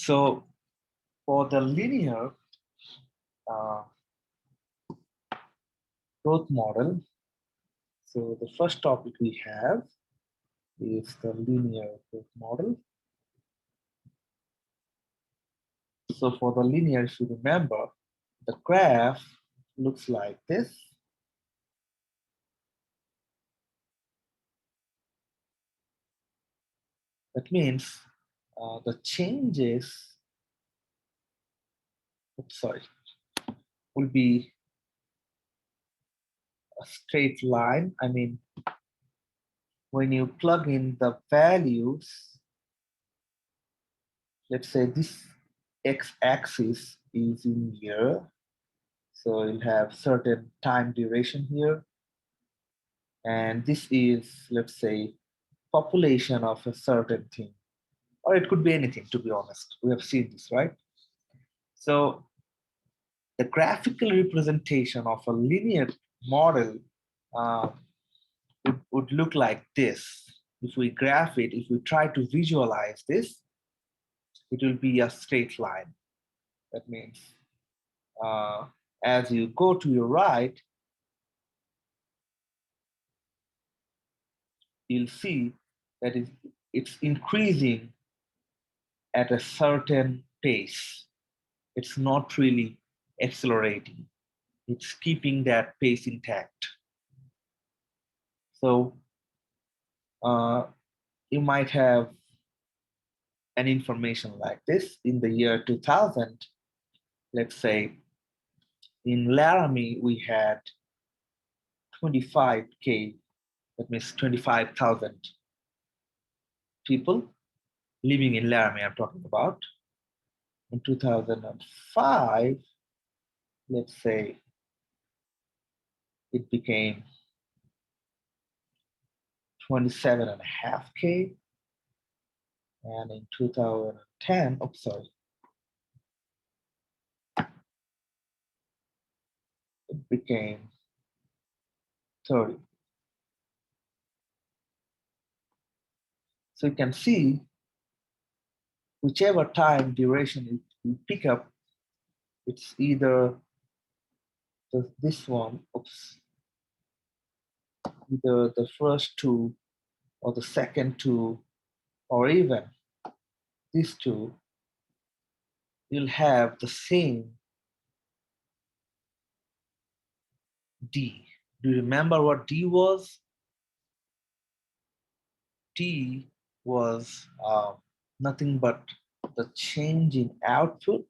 So for the linear uh, growth model, so the first topic we have is the linear growth model. So for the linear, if you remember, the graph looks like this. That means the changes, will be a straight line. I mean, when you plug in the values, let's say this x-axis is in year, so you'll have certain time duration here, and this is, let's say, population of a certain thing, or it could be anything, to be honest. We have seen this, right? So the graphical representation of a linear model uh, would look like this. If we graph it, if we try to visualize this, it will be a straight line. That means uh, as you go to your right, you'll see that it's increasing at a certain pace. It's not really accelerating. It's keeping that pace intact. So uh, you might have an information like this in the year 2000. Let's say in Laramie, we had 25K, that means 25,000 people living in Laramie, I'm talking about. In 2005, let's say it became 27.5K. And in 2010, oh, sorry, it became 30. So you can see whichever time duration you pick up, it's either this one, oops, either the first two or the second two, or even these two, you'll have the same D. Do you remember what D was? D was nothing but the change in output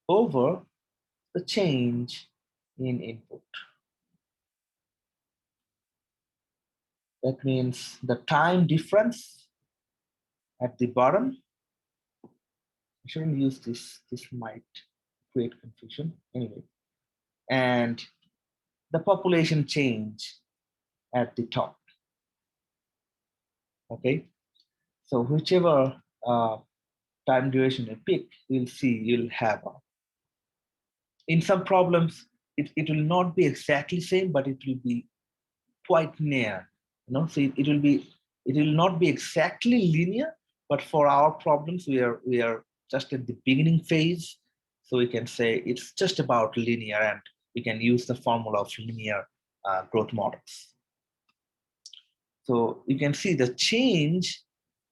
over the change in input. That means the time difference at the bottom. I shouldn't use this, this might create confusion anyway. And the population change at the top. Okay, so whichever time duration you pick, you'll see you'll have in some problems it will not be exactly same, but it will be quite near. So it will not be exactly linear, but for our problems we are just at the beginning phase, so we can say it's just about linear, and we can use the formula of linear growth models. So you can see the change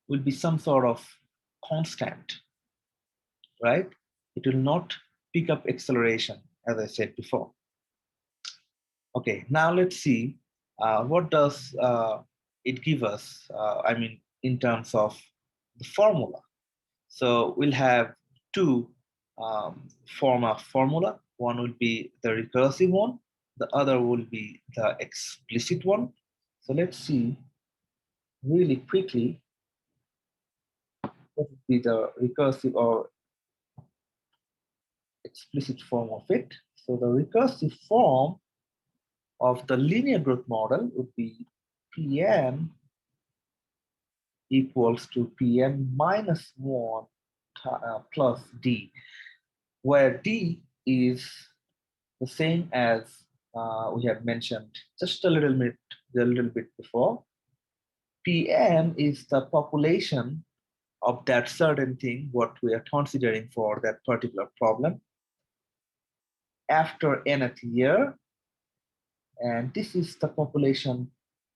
will be some sort of constant, right? It will not pick up acceleration, as I said before. Okay, now let's see what does it give us, I mean, in terms of the formula. So we'll have two form of formula. One will be the recursive one, the other will be the explicit one. So let's see really quickly what would be the recursive or explicit form of it. So the recursive form of the linear growth model would be Pm equals to Pm minus 1 plus D, where D is the same as we had mentioned just a little bit before. Pn is the population of that certain thing, what we are considering for that particular problem, after nth year, and this is the population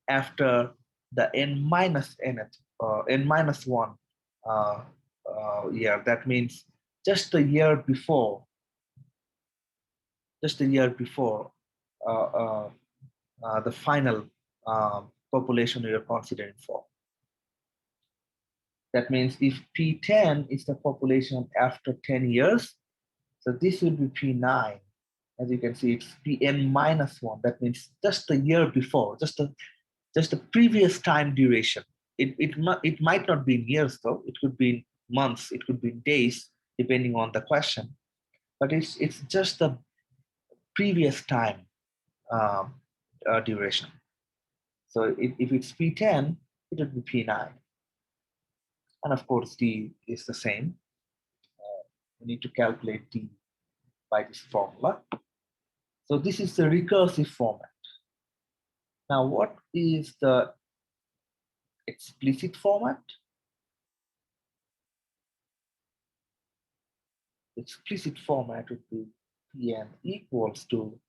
after the n minus nth, n minus 1 year. That means just the year before, the final population we are considering for. That means if P10 is the population after 10 years, so this will be P9. As you can see, it's Pn minus 1. That means just the year before, just the previous time duration. It might not be in years though. It could be in months. It could be in days, depending on the question. But it's just the previous time duration. So if it's P10, it would be P9. And of course, D is the same. We need to calculate D by this formula. So this is the recursive format. Now, what is the explicit format? The explicit format would be Pn equals to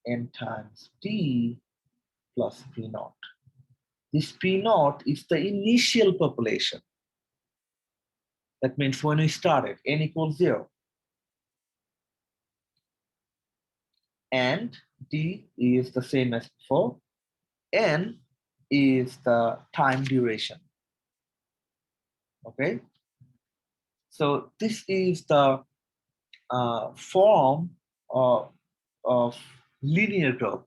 n times D plus P naught. This P naught is the initial population. That means when we started, n equals 0. And D is the same as before. N is the time duration. Okay. So this is the form of linear growth.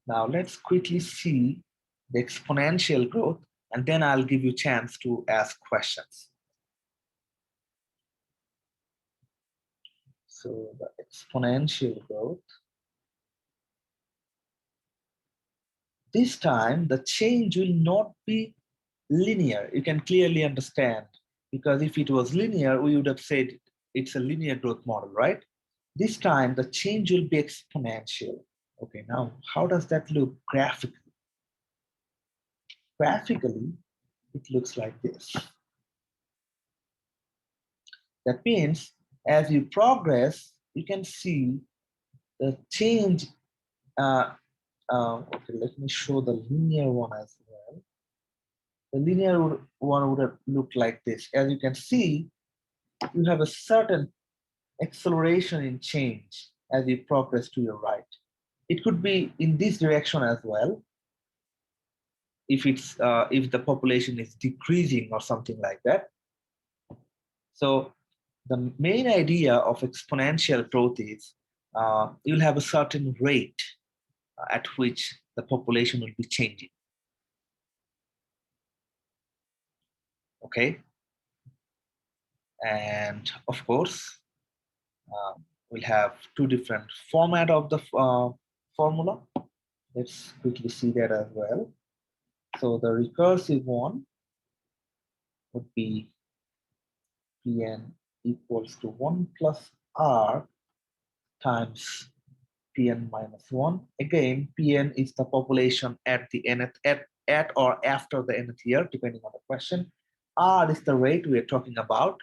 Now let's quickly see the exponential growth, and then I'll give you a chance to ask questions. So the exponential growth. This time the change will not be linear. You can clearly understand, because if it was linear, we would have said it's a linear growth model, right? This time the change will be exponential. Okay, now how does that look graphically? Graphically, it looks like this. That means as you progress, you can see the change. Okay, let me show the linear one as well. The linear one would have looked like this. As you can see, you have a certain acceleration in change as you progress to your right. It could be in this direction as well, if the population is decreasing or something like that. So the main idea of exponential growth is you'll have a certain rate at which the population will be changing. Okay, and of course we'll have two different format of the formula. Let's quickly see that as well. So the recursive one would be Pn equals to 1 plus R times Pn minus 1. Again, Pn is the population at the nth, at or after the nth year, depending on the question. R is the rate we are talking about.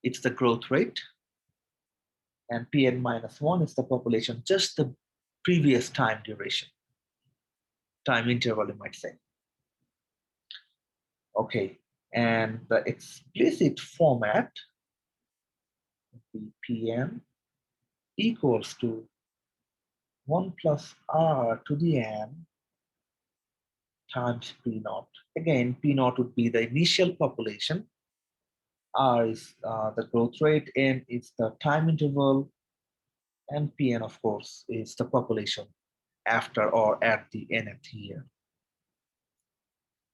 It's the growth rate. And Pn minus 1 is the population, just the previous time duration. Time interval, you might say. Okay, and the explicit format would be Pn equals to 1 plus R to the n times P naught. Again, P naught would be the initial population. R is the growth rate, N is the time interval, and Pn, of course, is the population after or at the nth year.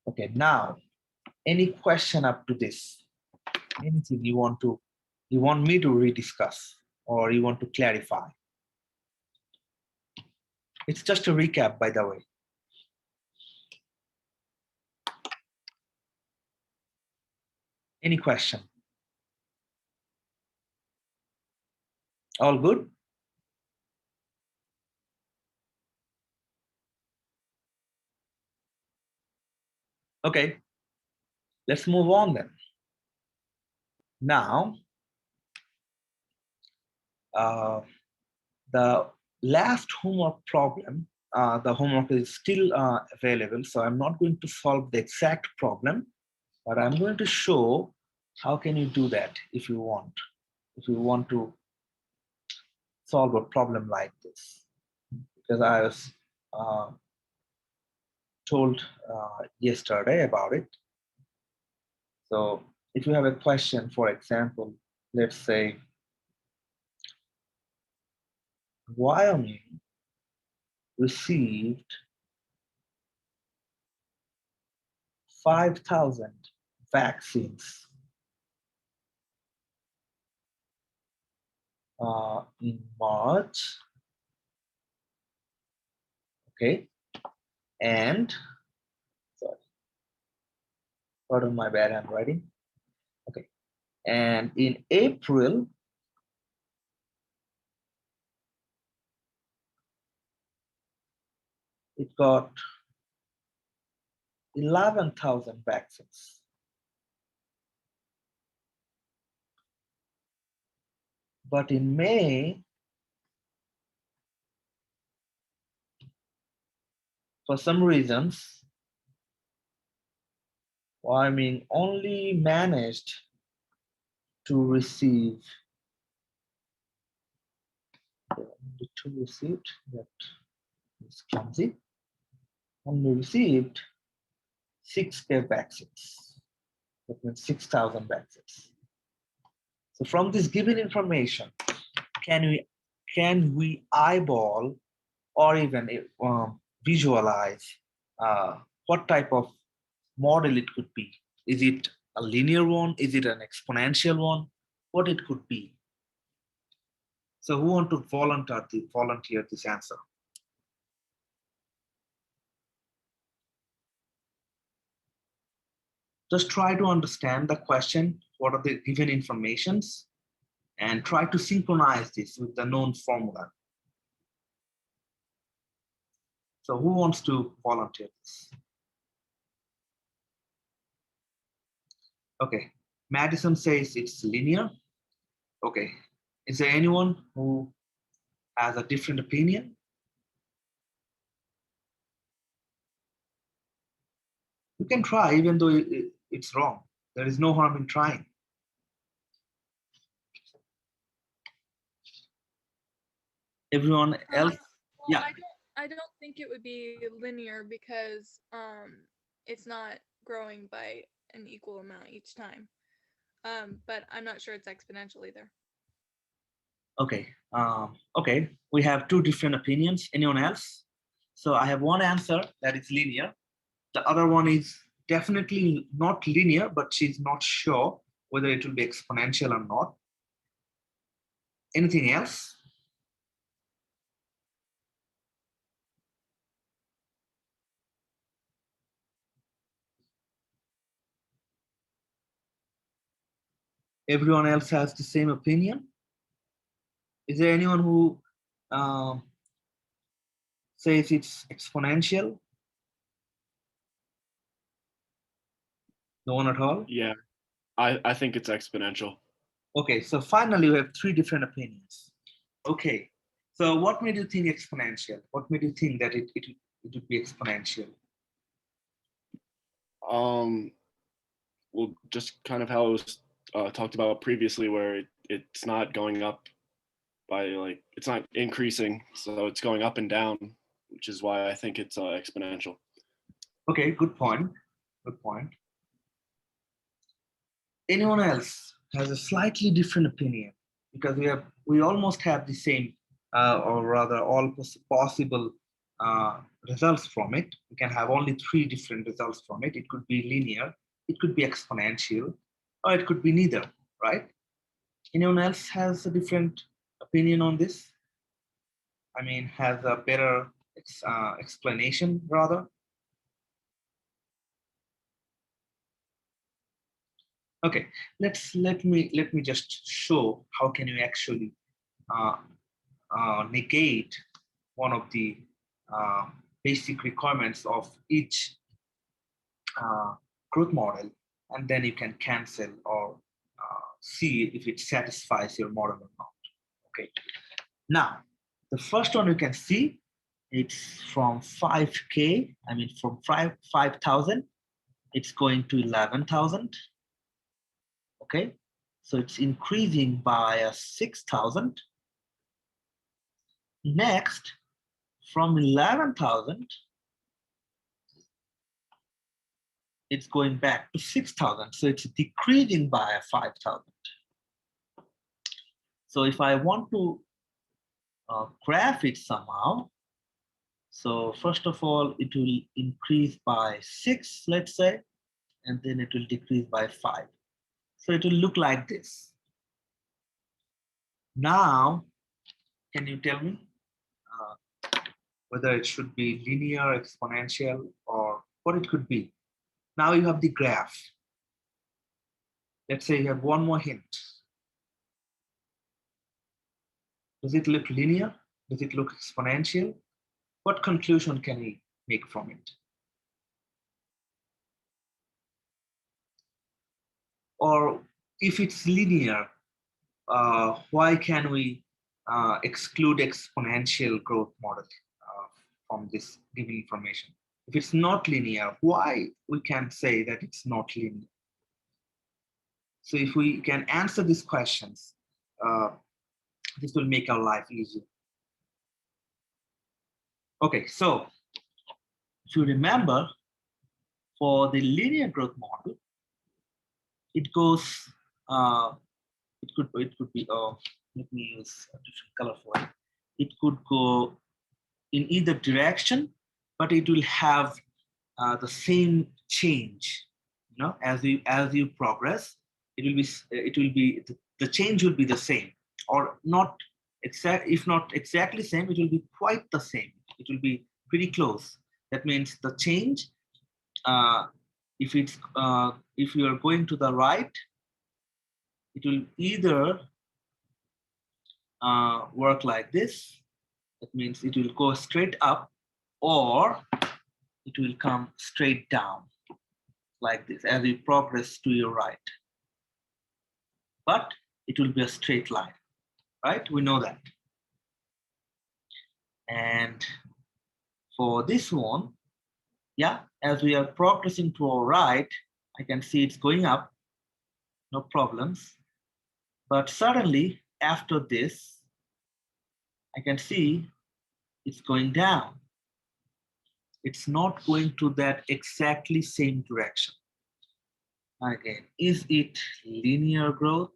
Okay, now, any question up to this? Anything you want me to rediscuss or you want to clarify? It's just a recap, by the way. Any question? All good? Okay, let's move on then. Now, the last homework problem, the homework is still available, so I'm not going to solve the exact problem, but I'm going to show how can you do that if you want. If you want to solve a problem like this, because I was told yesterday about it. So if you have a question, for example, let's say Wyoming received 5,000 vaccines in March, okay, and sorry, pardon my bad handwriting, okay, and in April, it got 11,000 vaccines. But in May, for some reasons, Wyoming only managed to receive, only two received, that is clumsy, only received 6K vaccines. That means 6,000 vaccines. So from this given information, can we eyeball or even visualize what type of model it could be? Is it a linear one? Is it an exponential one? What it could be? So who want to volunteer this answer? Just try to understand the question, what are the given informations, and try to synchronize this with the known formula. So who wants to volunteer this? Okay, Madison says it's linear. Okay, is there anyone who has a different opinion? You can try even though it's wrong. There is no harm in trying. Everyone else? Well, Yeah. I don't think it would be linear because it's not growing by an equal amount each time. But I'm not sure it's exponential either. Okay. Okay. We have two different opinions. Anyone else? So I have one answer that is linear. The other one is definitely not linear, but she's not sure whether it will be exponential or not. Anything else? Everyone else has the same opinion? Is there anyone who um, says it's exponential? No one at all? Yeah, I think it's exponential. Okay, so finally we have three different opinions. Okay, so what made you think exponential? What made you think that it would be exponential? Well, just kind of how it was talked about previously, where it's not going up by like it's not increasing, so it's going up and down, which is why I think it's exponential. Okay, good point. Good point. Anyone else has a slightly different opinion? Because we almost have the same, or rather, all possible results from it. We can have only three different results from it. It could be linear, it could be exponential, or it could be neither. Right? Anyone else has a different opinion on this? I mean, has a better explanation rather? Okay, let me just show how can you actually uh, negate one of the basic requirements of each growth model, and then you can cancel or see if it satisfies your model or not. Okay. Now, the first one you can see, it's from 5K, I mean from 5,000, it's going to 11,000. Okay, so it's increasing by 6,000. Next, from 11,000, it's going back to 6,000. So it's decreasing by 5,000. So if I want to graph it somehow, so first of all, it will increase by 6, let's say, and then it will decrease by 5. So it will look like this. Now, can you tell me whether it should be linear, exponential, or what it could be? Now you have the graph. Let's say you have one more hint. Does it look linear? Does it look exponential? What conclusion can we make from it? Or if it's linear, why can we exclude exponential growth model from this given information? If it's not linear, why we can say that it's not linear? So if we can answer these questions, this will make our life easier. Okay, so if you remember, for the linear growth model, it goes, it could be, let me use a different color for it. It could go in either direction, but it will have the same change. You know, as you progress, the change will be the same, or not exact. If not exactly same, it will be quite the same. It will be pretty close. That means the change, if you are going to the right, it will either work like this. That means it will go straight up, or it will come straight down like this as you progress to your right. But it will be a straight line, right? We know that. And for this one, yeah, as we are progressing to our right, I can see it's going up, no problems. But suddenly, after this, I can see it's going down. It's not going to that exactly same direction. Again, is it linear growth?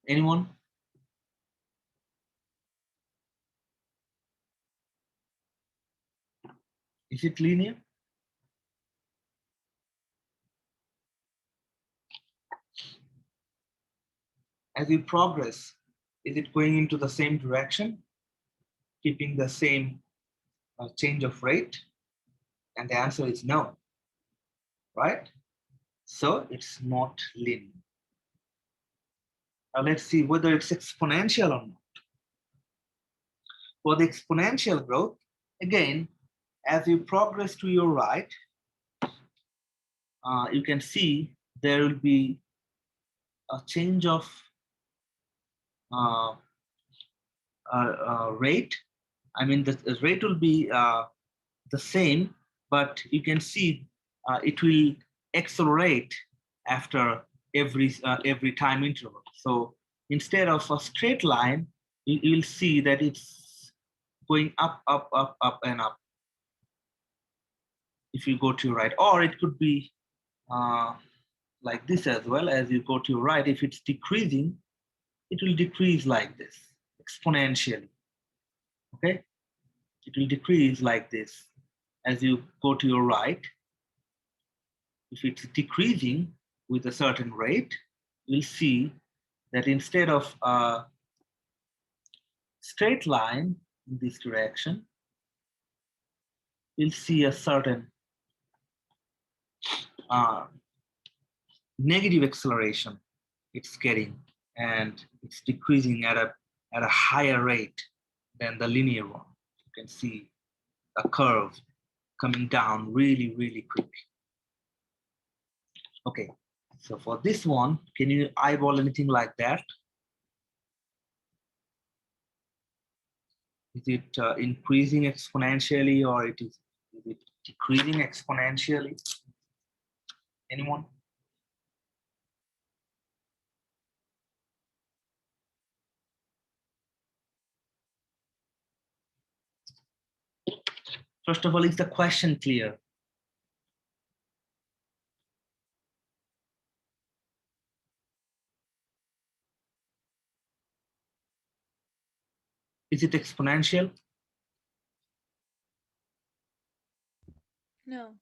Anyone? Is it linear? As we progress, is it going into the same direction, keeping the same change of rate? And the answer is no, right? So it's not linear. Now let's see whether it's exponential or not. For the exponential growth, again, as you progress to your right, you can see there will be a change of rate. I mean, the rate will be the same, but you can see it will accelerate after every time interval. So instead of a straight line, you'll see that it's going up, up, up, up, and up. If you go to your right, or it could be like this as well. As you go to your right, if it's decreasing, it will decrease like this exponentially. Okay, it will decrease like this as you go to your right. If it's decreasing with a certain rate, you'll see that instead of a straight line in this direction, you'll see a certain negative acceleration it's getting, and it's decreasing at a at a higher rate than the linear one. You can see the curve coming down really, really quick. Okay, so for this one, can you eyeball anything like that? Is it increasing exponentially, or is it decreasing exponentially? Anyone? First of all, is the question clear? Is it exponential? No.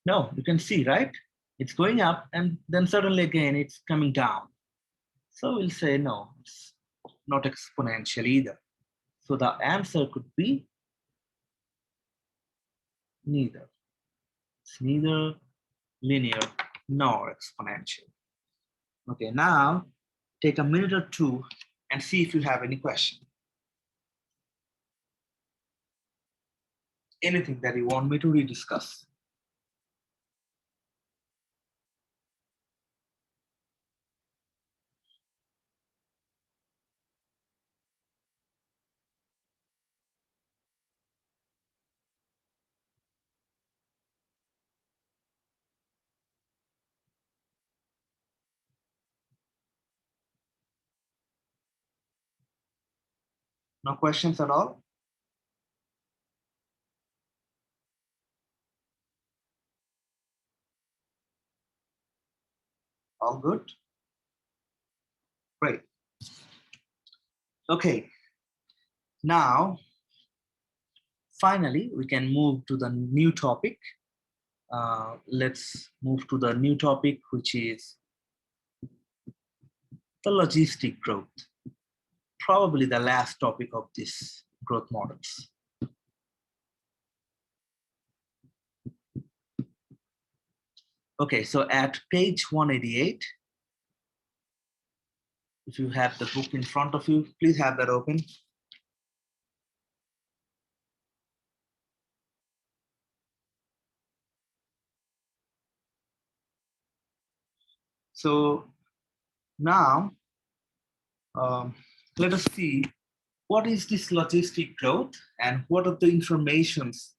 No, you can see, right? It's going up and then suddenly again it's coming down. So we'll say no, it's not exponential either. So the answer could be neither. It's neither linear nor exponential. Okay, now take a minute or two and see if you have any question. Anything that you want me to rediscuss. No questions at all? All good? Great. Okay, now finally we can move to the new topic. Let's move to the new topic, which is the logistic growth. Probably the last topic of this growth models. Okay, so at page 188, if you have the book in front of you, please have that open. So now let us see what is this logistic growth and what are the informations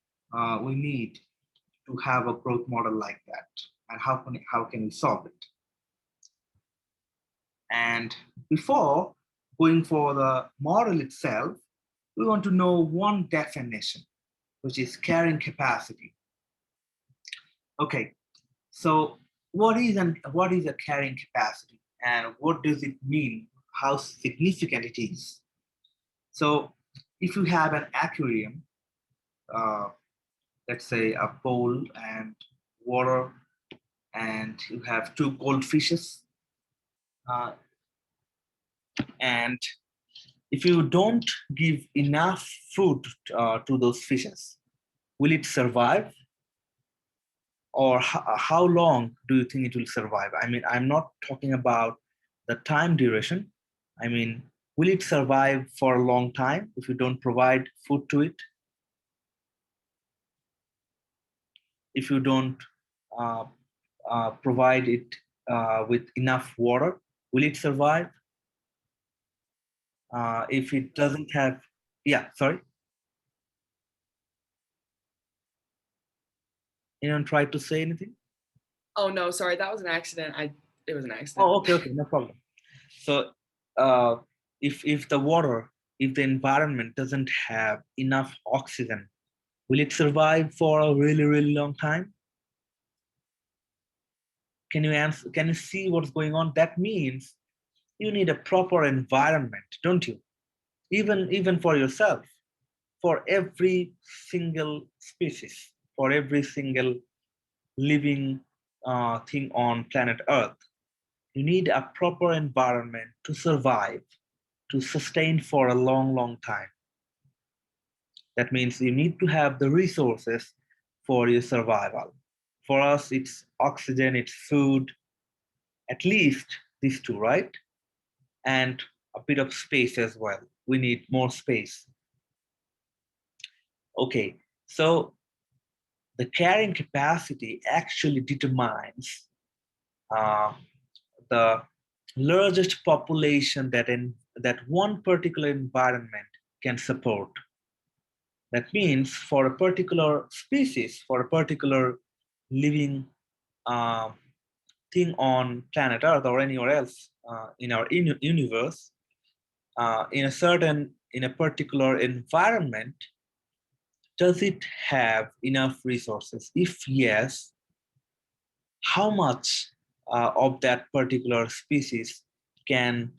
we need to have a growth model like that, and how can we solve it. And before going for the model itself, we want to know one definition, which is carrying capacity. Okay, so what is a carrying capacity, and what does it mean? How significant it is? So if you have an aquarium, let's say a bowl and water, and you have two goldfishes, and if you don't give enough food to those fishes, will it survive? Or how long do you think it will survive? I mean, I'm not talking about the time duration. I mean, will it survive for a long time if you don't provide food to it? If you don't provide it with enough water, will it survive? If it doesn't have, yeah, sorry. Anyone try to say anything? Oh no, sorry, that was an accident. It was an accident. Oh, okay, no problem. So if the water, if the environment doesn't have enough oxygen, will it survive for a really, really long time? Can you answer? Can you see what's going on? That means you need a proper environment, don't you? Even for yourself, for every single species, for every single living thing on planet Earth, you need a proper environment to survive, to sustain for a long, long time. That means you need to have the resources for your survival. For us, it's oxygen, it's food, at least these two, right? And a bit of space as well. We need more space. Okay, so the carrying capacity actually determines the largest population that one particular environment can support. That means for a particular species, for a particular living thing on planet Earth or anywhere else in our universe, in a particular environment, does it have enough resources? If yes, how much of that particular species can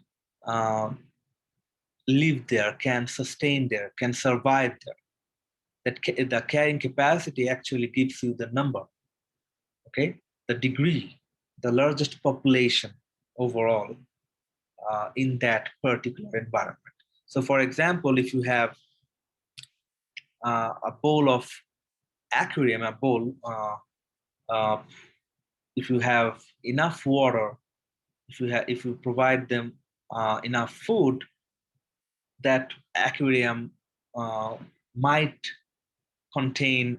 live there, can sustain there, can survive there? The carrying capacity actually gives you the number, okay? The degree, the largest population overall in that particular environment. So for example, if you have a bowl of aquarium, a bowl, if you have enough water, if you provide them enough food, that aquarium might contain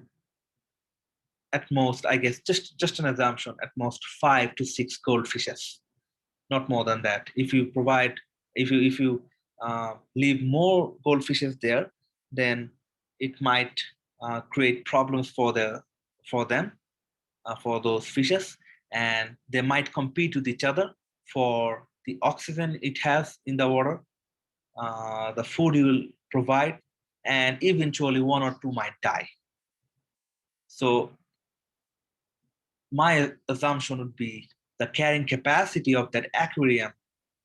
at most, I guess, just an assumption, at most 5 to 6 goldfishes, not more than that. If you provide, if you leave more goldfishes there, then it might create problems for them, for those fishes, and they might compete with each other for the oxygen it has in the water, the food you will provide, and eventually one or two might die. So my assumption would be the carrying capacity of that aquarium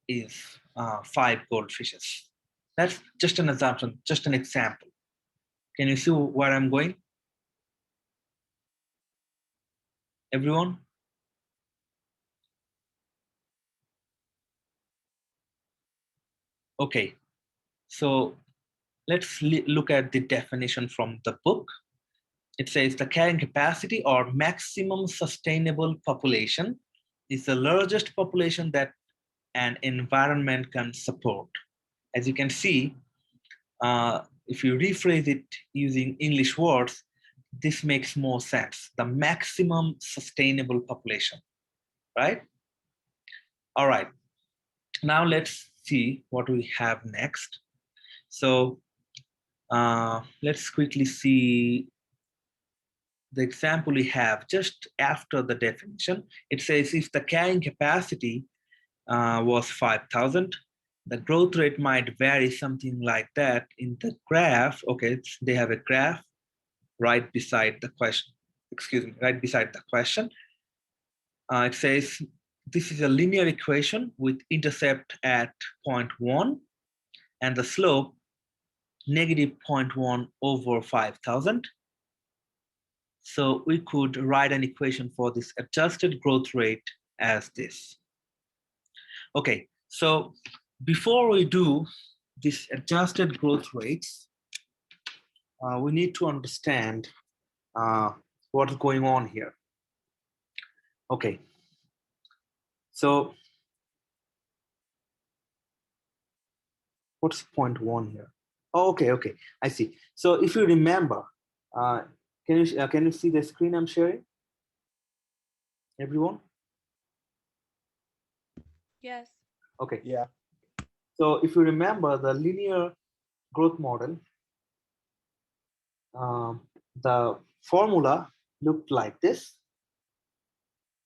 is 5 goldfishes. That's just an assumption, just an example. Can you see where I'm going? Everyone? Okay, so let's look at the definition from the book. It says the carrying capacity or maximum sustainable population is the largest population that an environment can support. As you can see, if you rephrase it using English words, this makes more sense. The maximum sustainable population, right? All right, now let's see what we have next. So let's quickly see the example we have just after the definition. It says if the carrying capacity was 5,000, the growth rate might vary something like that. In the graph, okay, they have a graph right beside the question, right beside the question. It says this is a linear equation with intercept at 0.1 and the slope negative 0.1 over 5,000. So we could write an equation for this adjusted growth rate as this. Okay, so before we do this adjusted growth rates, we need to understand what's going on here. Okay, so what's 0.1 here? Oh, okay, I see. So if you remember, can you see the screen I'm sharing? Everyone? Yes. Okay. Yeah. So if you remember the linear growth model, the formula looked like this.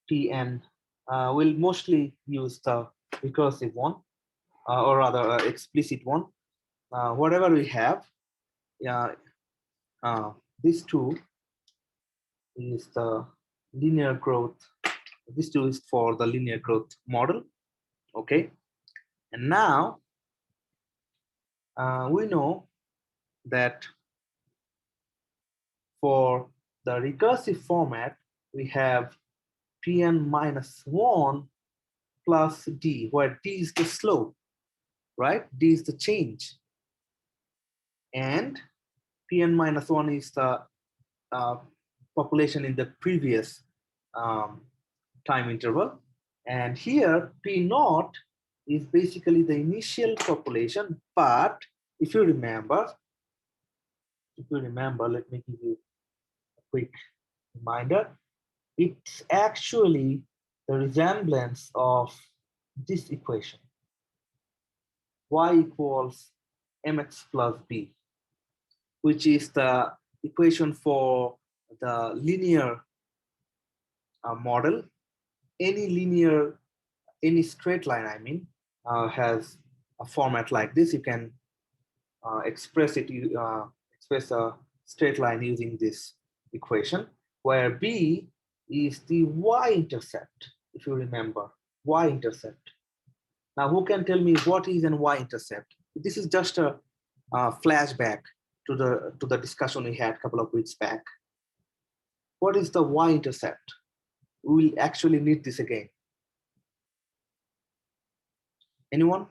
Pn, we'll mostly use the recursive one, or rather explicit one. Whatever we have, this two is the linear growth. This two is for the linear growth model. Okay, and now we know that for the recursive format, we have Pn minus 1 plus d, where d is the slope, right? D is the change. And Pn minus 1 is the population in the previous time interval. And here, P naught is basically the initial population, but if you remember, let me give you a quick reminder. It's actually the resemblance of this equation, y equals mx plus b, which is the equation for the linear model. Any straight line, I mean, has a format like this. You can express a straight line using this equation, where b is the y-intercept, if you remember, y-intercept. Now, who can tell me what is an y-intercept? This is just a flashback to the discussion we had a couple of weeks back. What is the y-intercept? We will actually need this again. Anyone?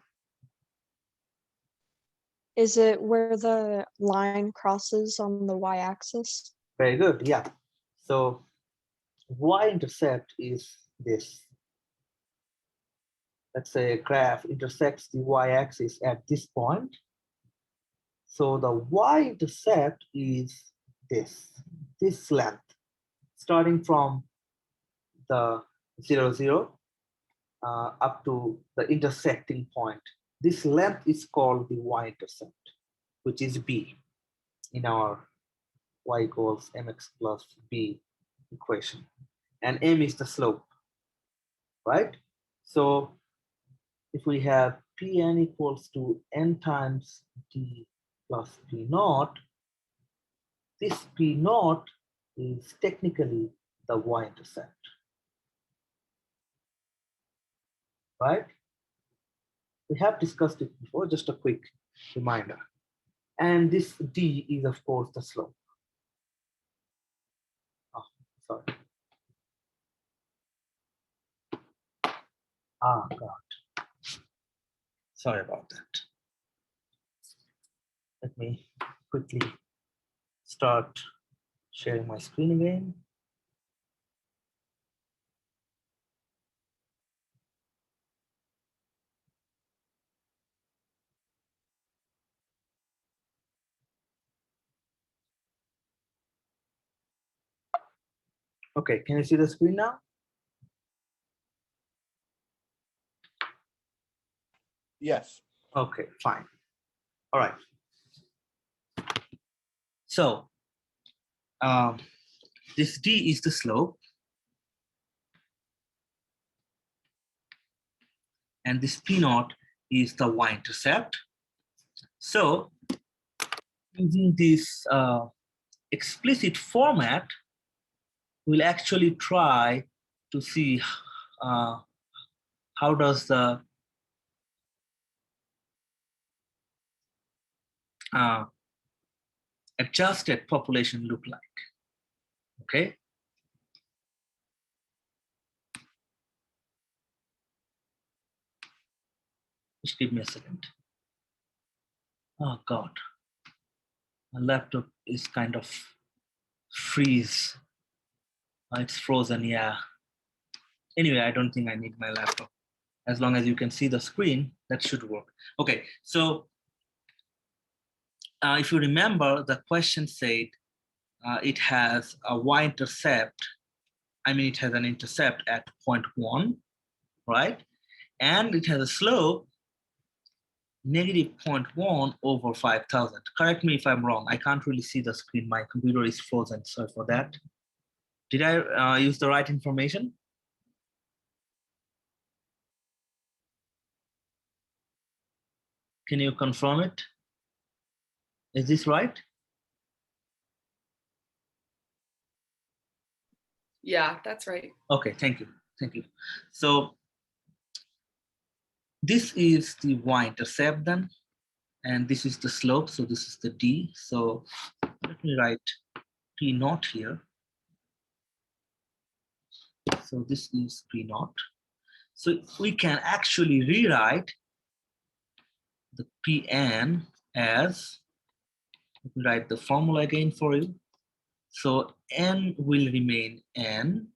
Is it where the line crosses on the y-axis? Very good, yeah. So y-intercept is this. Let's say a graph intersects the y-axis at this point. So the y-intercept is this length, starting from the 0, 0 up to the intersecting point. This length is called the y-intercept, which is b in our y equals mx plus b equation. And m is the slope, right? So if we have Pn equals to n times d plus p naught, this p naught is technically the y-intercept, right? We have discussed it before, just a quick reminder. And this d is, of course, the slope. Oh, sorry. Ah, God. Sorry about that. Let me quickly start sharing my screen again. Okay, can you see the screen now? Yes. Okay, fine. All right. So this d is the slope, and this p naught is the y-intercept. So using this explicit format, we'll actually try to see how does the adjusted population look like. Okay. Just give me a second. Oh God, my laptop is kind of freeze. It's frozen, yeah. Anyway, I don't think I need my laptop. As long as you can see the screen, that should work. Okay, so if you remember, the question said it has a y-intercept. I mean, it has an intercept at 0.1, right? And it has a slope negative 0.1 over 5,000. Correct me if I'm wrong. I can't really see the screen. My computer is frozen. Sorry for that. Did I use the right information? Can you confirm it? Is this right? Yeah, that's right. Okay, thank you. Thank you. So this is the y-intercept then, and this is the slope. So this is the d. So let me write p naught here. So this is p naught. So we can actually rewrite the Pn as, let me write the formula again for you. So n will remain n,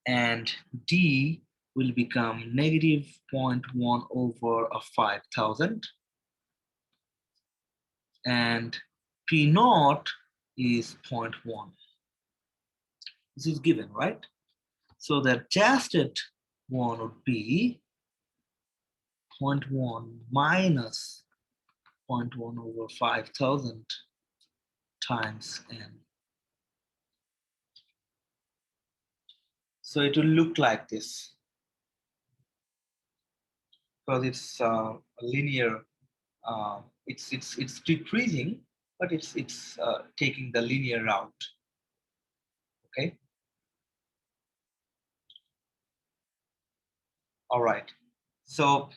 and d will become negative 0.1 over a 5,000. And P naught is 0.1. This is given, right? So the adjusted one would be 0.1 minus 0.1 over 5,000 times n. So it will look like this, because it's a linear. It's decreasing, but it's taking the linear route. Okay. All right. So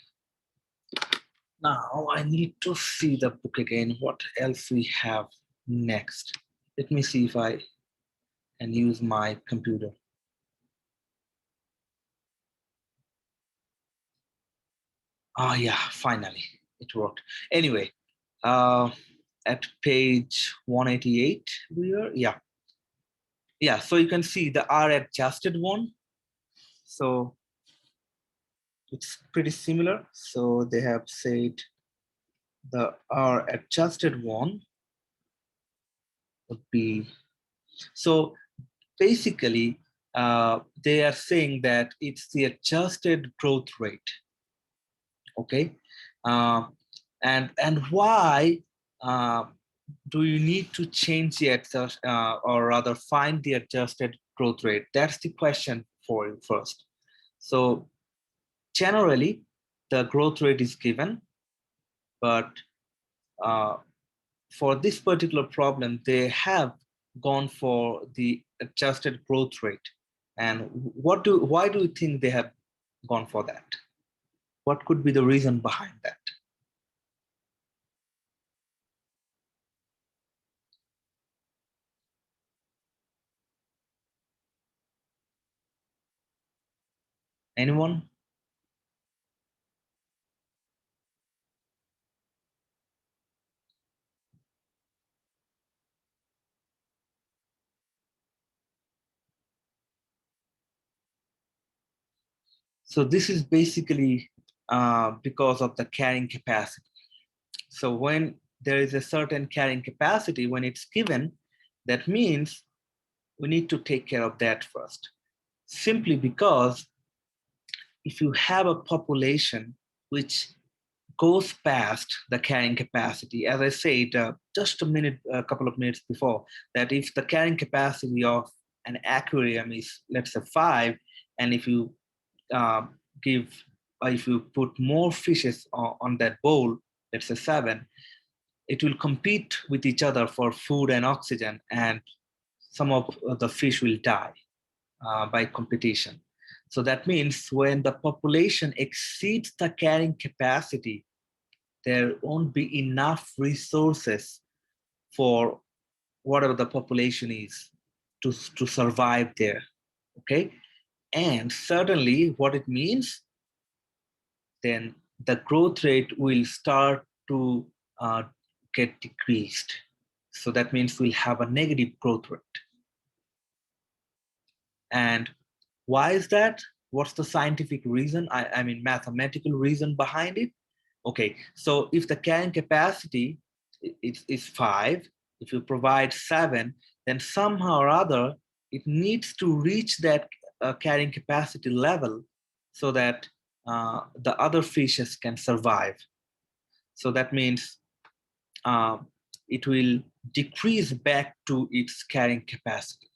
now I need to see the book again. What else we have next? Let me see if I can use my computer. Oh yeah, finally it worked. Anyway, at page 188 here, yeah. So you can see the R adjusted one. So it's pretty similar. So they have said the R adjusted one would be, so basically they are saying that it's the adjusted growth rate. Okay, and why do you need to change the adjust, or rather find the adjusted growth rate? That's the question for you first. So generally the growth rate is given, but for this particular problem they have gone for the adjusted growth rate. And why do you think they have gone for that? What could be the reason behind that? Anyone? So this is basically because of the carrying capacity. So when there is a certain carrying capacity, when it's given, that means we need to take care of that first. Simply because if you have a population which goes past the carrying capacity, as I said just a couple of minutes before, that if the carrying capacity of an aquarium is, let's say, 5, and if you if you put more fishes on that bowl, let's say 7, it will compete with each other for food and oxygen, and some of the fish will die by competition. So that means when the population exceeds the carrying capacity, there won't be enough resources for whatever the population is to survive there. Okay. And certainly what it means, then the growth rate will start to get decreased. So that means we'll have a negative growth rate. And why is that? What's the scientific reason? I mean, mathematical reason behind it? Okay, so if the carrying capacity is 5, if you provide 7, then somehow or other, it needs to reach that carrying capacity level so that the other fishes can survive. So that means it will decrease back to its carrying capacity.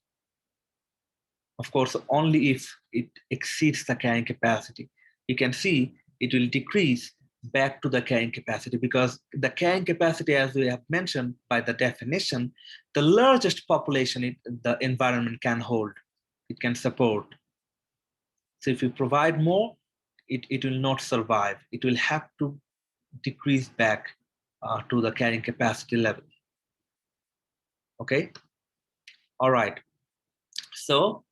Of course, only if it exceeds the carrying capacity. You can see it will decrease back to the carrying capacity, because the carrying capacity, as we have mentioned by the definition, the largest population the environment can hold, it can support. So if you provide more, it will not survive. It will have to decrease back to the carrying capacity level. Okay, all right. So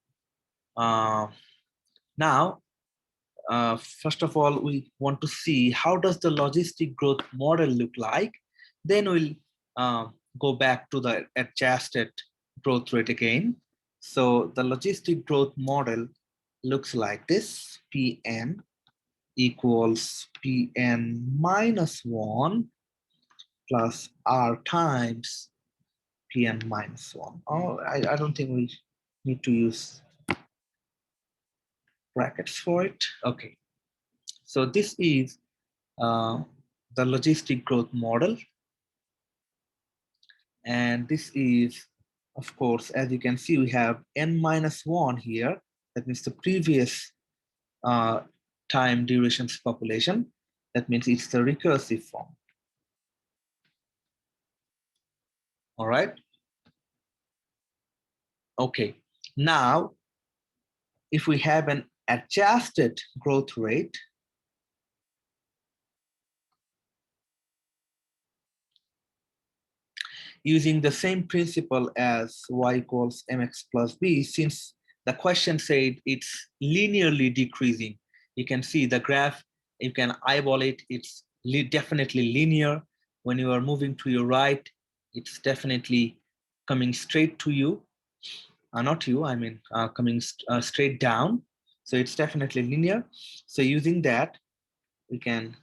now, first of all, we want to see how does the logistic growth model look like. Then we'll go back to the adjusted growth rate again. So the logistic growth model looks like this. Pn equals Pn minus 1 plus R times Pn minus 1. Oh, I don't think we need to use brackets for it. Okay, so this is the logistic growth model. And this is, of course, as you can see, we have n minus 1 here. That means the previous time durations population. That means it's the recursive form. All right. Okay. Now, if we have an adjusted growth rate, using the same principle as y equals mx plus b, since the question said it's linearly decreasing, you can see the graph, you can eyeball it, it's definitely linear. When you are moving to your right, it's definitely coming straight to you. Not you, I mean coming straight down. So it's definitely linear. So using that, we can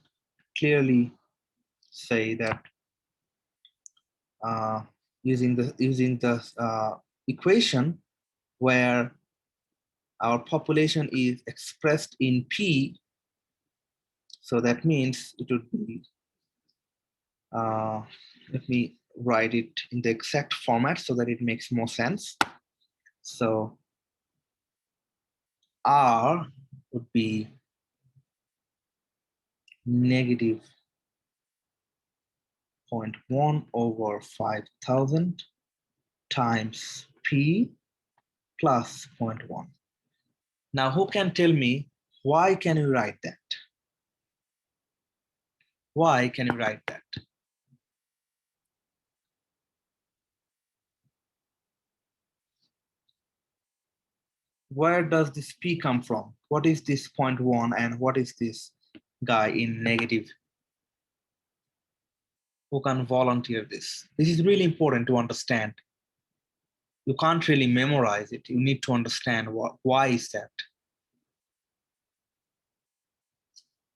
clearly say that using the equation where our population is expressed in P, so that means it would be, let me write it in the exact format so that it makes more sense. So R would be negative 0.1 over 5,000 times P plus 0.1. Now, who can tell me why can you write that? Why can you write that? Where does this P come from? What is this 0.1 and what is this guy in negative? Who can volunteer this? This is really important to understand. You can't really memorize it. You need to understand why is that?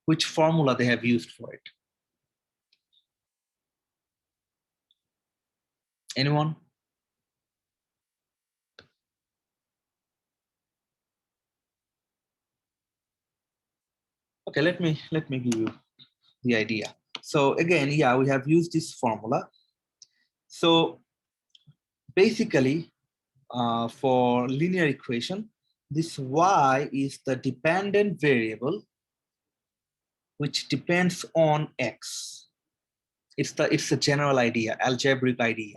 Which formula they have used for it? Anyone? Okay, let me give you the idea. So again, yeah, we have used this formula. So basically, for linear equation, this y is the dependent variable which depends on x. It's a general idea, algebraic idea.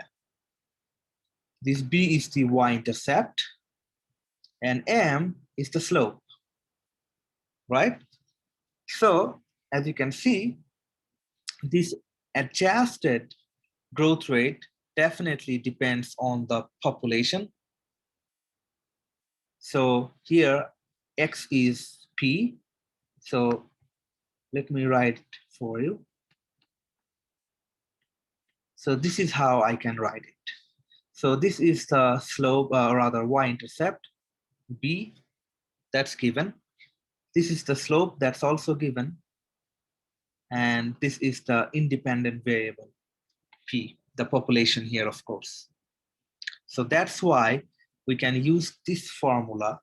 This b is the y-intercept, and m is the slope, right? So as you can see, this adjusted growth rate definitely depends on the population. So here x is p. So let me write it for you. So this is how I can write it. So this is the slope, rather y-intercept, b, that's given. This is the slope, that's also given. And this is the independent variable, p, the population here, of course. So that's why we can use this formula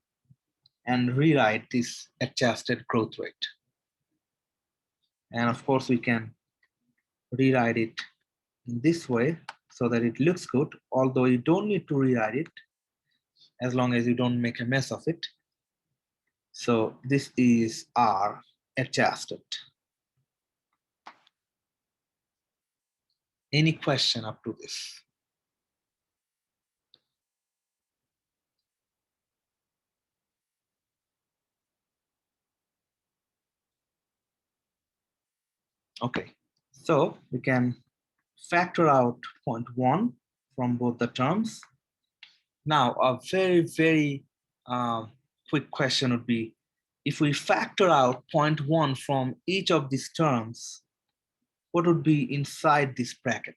and rewrite this adjusted growth rate. And of course, we can rewrite it in this way so that it looks good, although you don't need to rewrite it as long as you don't make a mess of it. So this is R adjusted. Any question up to this? Okay, so we can factor out 0.1 from both the terms. Now, a very quick question would be, if we factor out 0.1 from each of these terms, what would be inside this bracket?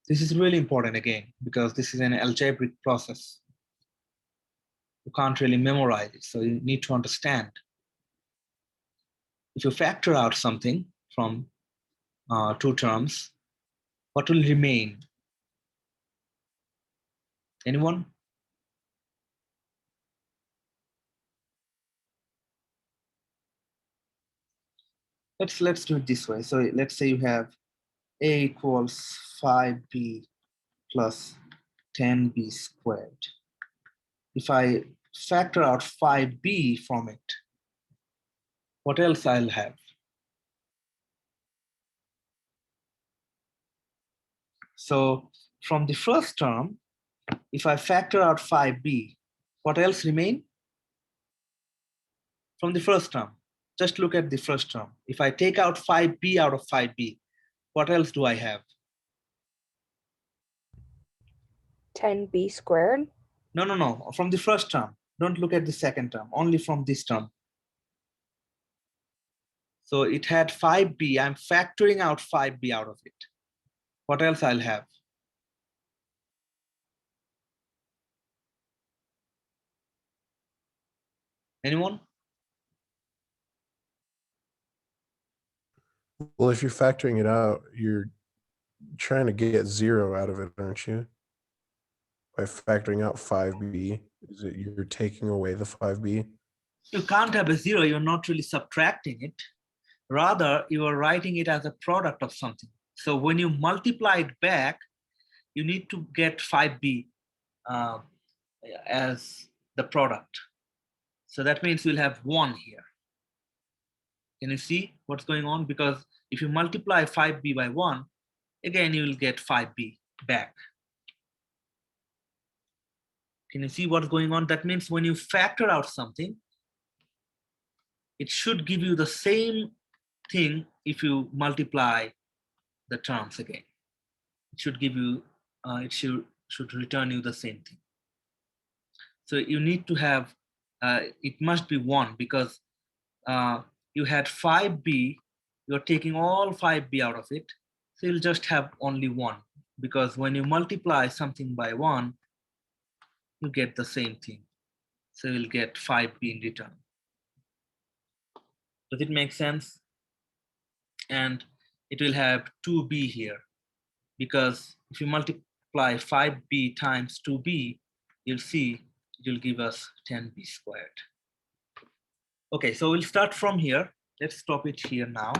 This is really important again, because this is an algebraic process. You can't really memorize it, so you need to understand. If you factor out something from two terms, what will remain? Anyone? Let's do it this way. So let's say you have a equals 5b plus 10b squared. If I factor out 5b from it, what else I'll have? So from the first term, if I factor out 5b, what else remain? From the first term, just look at the first term. If I take out 5b out of 5b, what else do I have? 10b squared. No, from the first term. Don't look at the second term, only from this term. So it had 5b, I'm factoring out 5b out of it. What else I'll have? Anyone? Well, if you're factoring it out, you're trying to get 0 out of it, aren't you? By factoring out 5b, is it you're taking away the 5b? You can't have a 0, you're not really subtracting it. Rather, you are writing it as a product of something. So when you multiply it back, you need to get 5b as the product. So that means we'll have 1 here. Can you see what's going on? Because if you multiply 5b by 1, again, you will get 5b back. Can you see what's going on? That means when you factor out something, it should give you the same thing if you multiply the terms again. It should give you, it should return you the same thing. So you need to have, it must be 1 because you had 5b, you're taking all 5b out of it. So you'll just have only 1 because when you multiply something by 1, you get the same thing. So you'll get 5b in return. Does it make sense? And it will have 2b here because if you multiply 5b times 2b, you'll see it will give us 10b squared. Okay, so we'll start from here. Let's stop it here now.